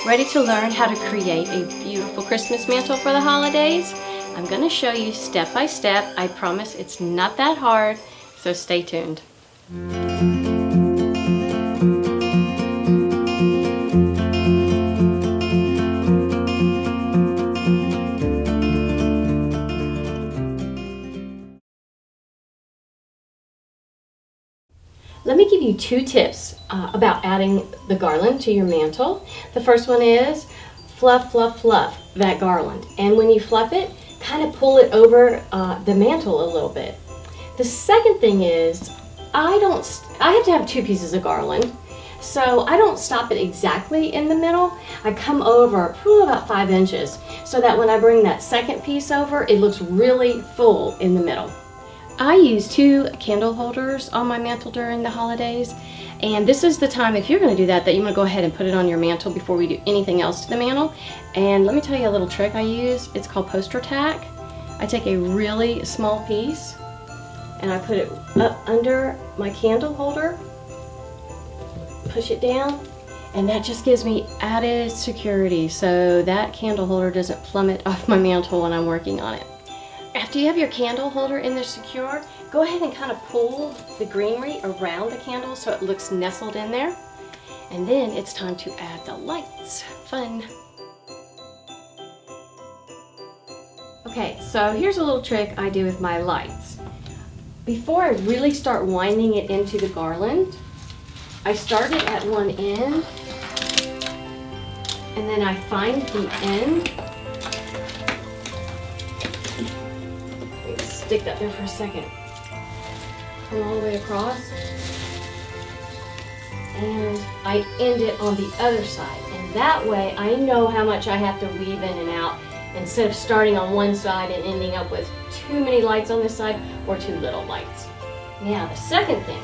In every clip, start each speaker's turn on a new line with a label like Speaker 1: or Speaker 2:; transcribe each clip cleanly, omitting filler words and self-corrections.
Speaker 1: Ready to learn how to create a beautiful Christmas mantle for the holidays? I'm going to show you step by step. I promise it's not that hard, so stay tuned. Let me give you two tips about adding the garland to your mantle. The first one is fluff, fluff, fluff that garland. And when you fluff it, kind of pull it over the mantle a little bit. The second thing is I have to have two pieces of garland. So I don't stop it exactly in the middle. I come over about 5 inches so that when I bring that second piece over, it looks really full in the middle. I use 2 candle holders on my mantle during the holidays, and this is the time, if you're going to do that, you want to go ahead and put it on your mantle before we do anything else to the mantle. And let me tell you a little trick I use. It's called poster tack. I take a really small piece and I put it up under my candle holder, push it down, and that just gives me added security so that candle holder doesn't plummet off my mantle when I'm working on it. After you have your candle holder in there secure, go ahead and kind of pull the greenery around the candle so it looks nestled in there. And then it's time to add the lights. Fun. Okay, so here's a little trick I do with my lights. Before I really start winding it into the garland, I start it at one end, and then I find the end. Stick that there for a second. Come all the way across. And I end it on the other side. And that way I know how much I have to weave in and out instead of starting on one side and ending up with too many lights on this side or too little lights. Now the second thing,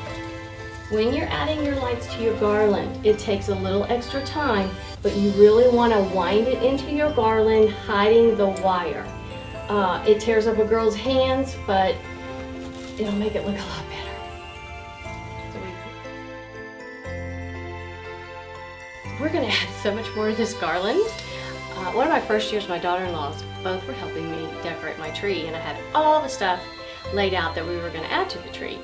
Speaker 1: when you're adding your lights to your garland, it takes a little extra time, but you really want to wind it into your garland, hiding the wire. It tears up a girl's hands, but it'll make it look a lot better. We're going to add so much more of this garland. One of my first years, my daughter-in-laws both were helping me decorate my tree, and I had all the stuff laid out that we were going to add to the tree.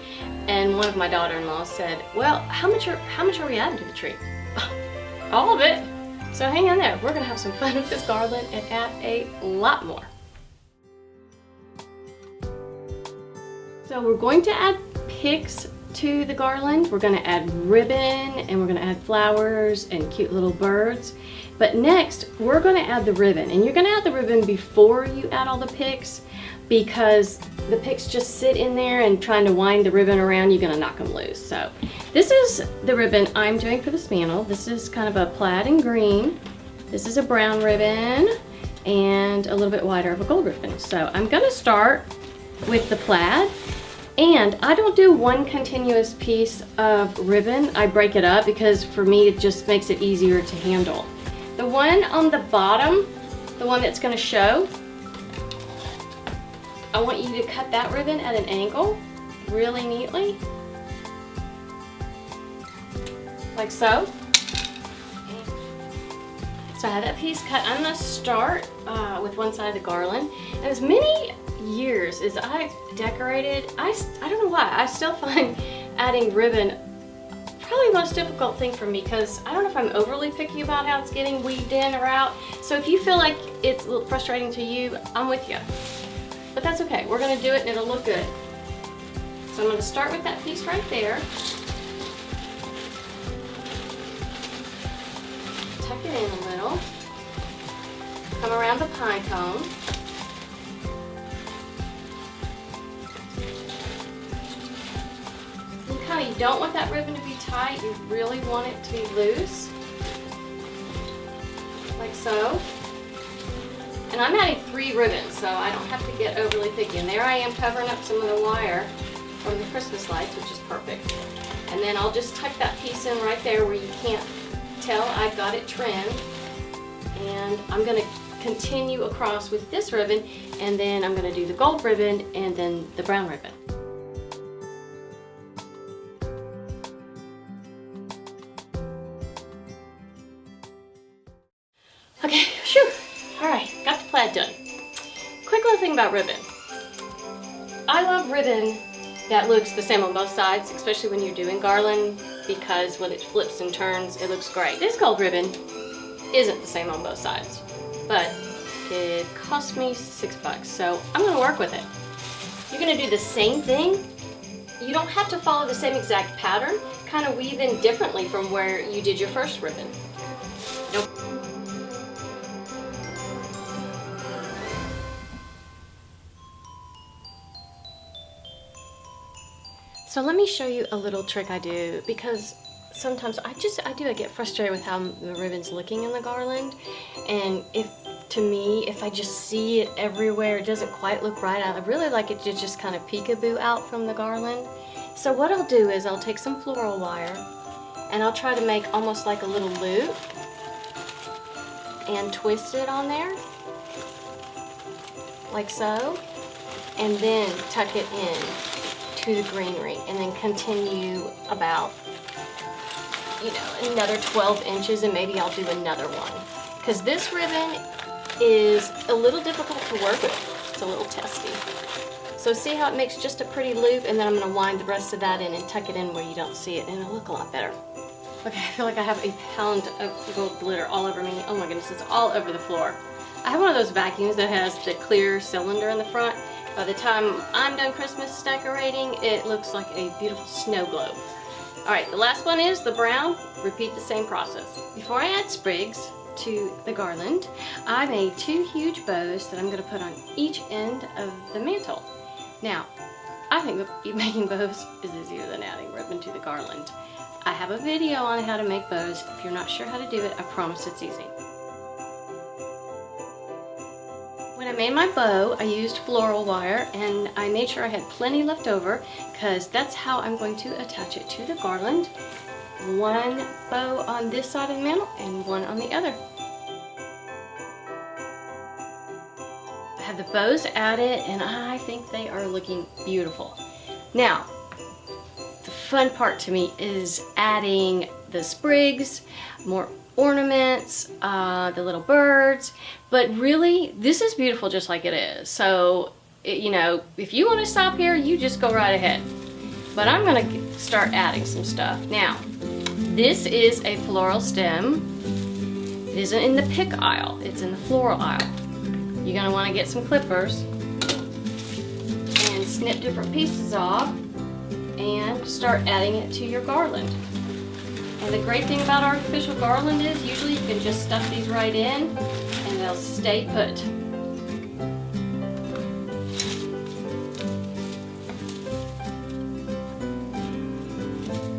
Speaker 1: And one of my daughter-in-laws said, well, how much are we adding to the tree? All of it. So hang on there. We're going to have some fun with this garland and add a lot more. So we're going to add picks to the garland. We're going to add ribbon, and we're going to add flowers and cute little birds. But next, we're going to add the ribbon. And you're going to add the ribbon before you add all the picks, because the picks just sit in there, and trying to wind the ribbon around, you're going to knock them loose. So this is the ribbon I'm doing for this mantle. This is kind of a plaid and green. This is a brown ribbon and a little bit wider of a gold ribbon. So I'm going to start with the plaid. And I don't do one continuous piece of ribbon. I break it up because for me it just makes it easier to handle. The one on the bottom, the one that's going to show, I want you to cut that ribbon at an angle really neatly, like so. So I have that piece cut. I'm going to start with one side of the garland. And as many years as I've decorated, I don't know why, I still find adding ribbon probably the most difficult thing for me, because I don't know if I'm overly picky about how it's getting weaved in or out. So if you feel like it's a little frustrating to you, I'm with you. But that's okay. We're going to do it and it'll look good. So I'm going to start with that piece right there. Tuck it in a little. Come around the pine cone. You don't want that ribbon to be tight. You really want it to be loose, like so. And I'm adding 3 ribbons, so I don't have to get overly picky. And there I am covering up some of the wire from the Christmas lights, which is perfect. And then I'll just tuck that piece in right there where you can't tell I've got it trimmed. And I'm going to continue across with this ribbon, and then I'm going to do the gold ribbon and then the brown ribbon. Okay, phew. All right, got the plaid done. Quick little thing about ribbon. I love ribbon that looks the same on both sides, especially when you're doing garland, because when it flips and turns, it looks great. This gold ribbon isn't the same on both sides, but it cost me $6, so I'm gonna work with it. You're gonna do the same thing. You don't have to follow the same exact pattern, kind of weave in differently from where you did your first ribbon. Nope. So let me show you a little trick I do, because sometimes I get frustrated with how the ribbon's looking in the garland, and if I just see it everywhere, it doesn't quite look right. I really like it to just kind of peekaboo out from the garland. So what I'll do is I'll take some floral wire and I'll try to make almost like a little loop and twist it on there, like so, and then tuck it in to the greenery, and then continue about, another 12 inches, and maybe I'll do another one, because this ribbon is a little difficult to work with. It's a little testy. So see how it makes just a pretty loop, and then I'm going to wind the rest of that in and tuck it in where you don't see it, and it'll look a lot better. Okay, I feel like I have a pound of gold glitter all over me. Oh my goodness, it's all over the floor. I have one of those vacuums that has the clear cylinder in the front. By the time I'm done Christmas decorating, it looks like a beautiful snow globe. Alright, the last one is the brown. Repeat the same process. Before I add sprigs to the garland, I made 2 huge bows that I'm going to put on each end of the mantle. Now, I think that making bows is easier than adding ribbon to the garland. I have a video on how to make bows. If you're not sure how to do it, I promise it's easy. When I made my bow, I used floral wire, and I made sure I had plenty left over, because that's how I'm going to attach it to the garland. One bow on this side of the mantle and one on the other. I have the bows added, and I think they are looking beautiful. Now, the fun part to me is adding the sprigs, more ornaments, the little birds, but really this is beautiful just like it is. So if you want to stop here, you just go right ahead, but I'm gonna start adding some stuff. Now, this is a floral stem. It isn't in the pick aisle, it's in the floral aisle. You're gonna want to get some clippers and snip different pieces off and start adding it to your garland. And the great thing about artificial garland is usually you can just stuff these right in and they'll stay put.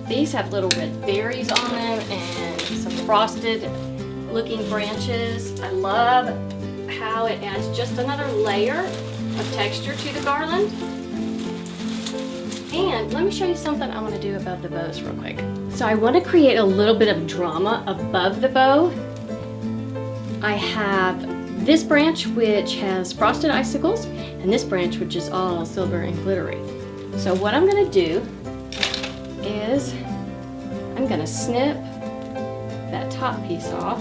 Speaker 1: These have little red berries on them and some frosted looking branches. I love how it adds just another layer of texture to the garland. And let me show you something I want to do about the bows real quick. So I want to create a little bit of drama above the bow. I have this branch which has frosted icicles, and this branch which is all silver and glittery. So what I'm going to do is I'm going to snip that top piece off.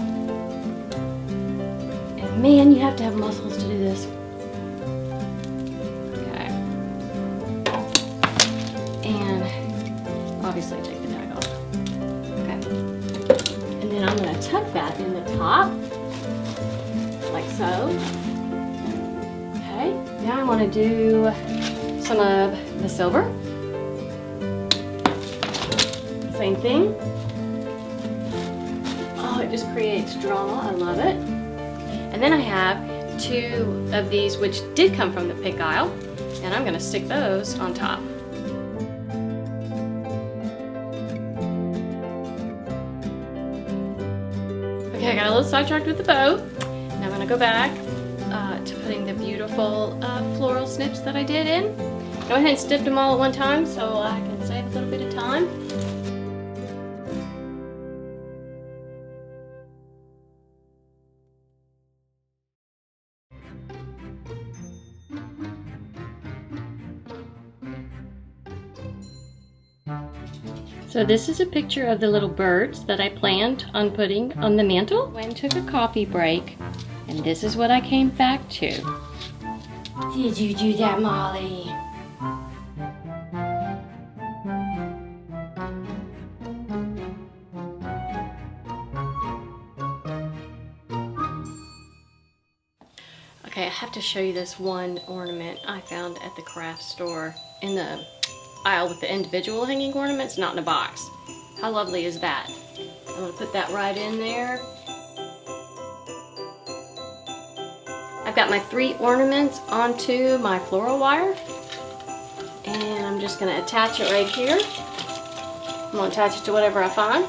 Speaker 1: And man, you have to have muscles to do this. Obviously take the tag off. Okay. And then I'm going to tuck that in the top, like so. Okay. Now I want to do some of the silver. Same thing. Oh, it just creates drama. I love it. And then I have 2 of these which did come from the pick aisle, and I'm going to stick those on top. Okay, I got a little sidetracked with the bow. Now I'm going to go back to putting the beautiful floral snips that I did in. Go ahead and snip them all at one time so I can save a little bit of time. So this is a picture of the little birds that I planned on putting on the mantle. Went and took a coffee break, and this is what I came back to. Did you do that, Molly? Okay, I have to show you this one ornament I found at the craft store in the aisle with the individual hanging ornaments, not in a box. How lovely is that? I'm going to put that right in there. I've got my 3 ornaments onto my floral wire, and I'm just going to attach it right here. I'm going to attach it to whatever I find.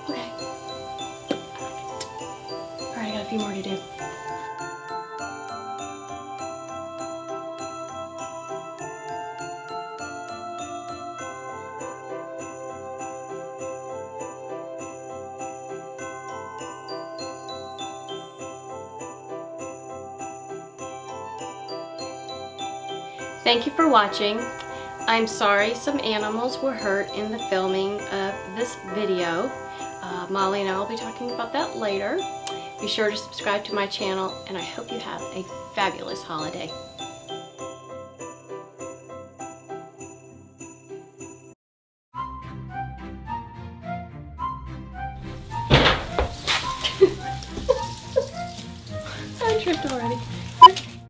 Speaker 1: Okay. Alright, I got a few more to do. Thank you for watching. I'm sorry some animals were hurt in the filming of this video. Molly and I will be talking about that later. Be sure to subscribe to my channel, and I hope you have a fabulous holiday.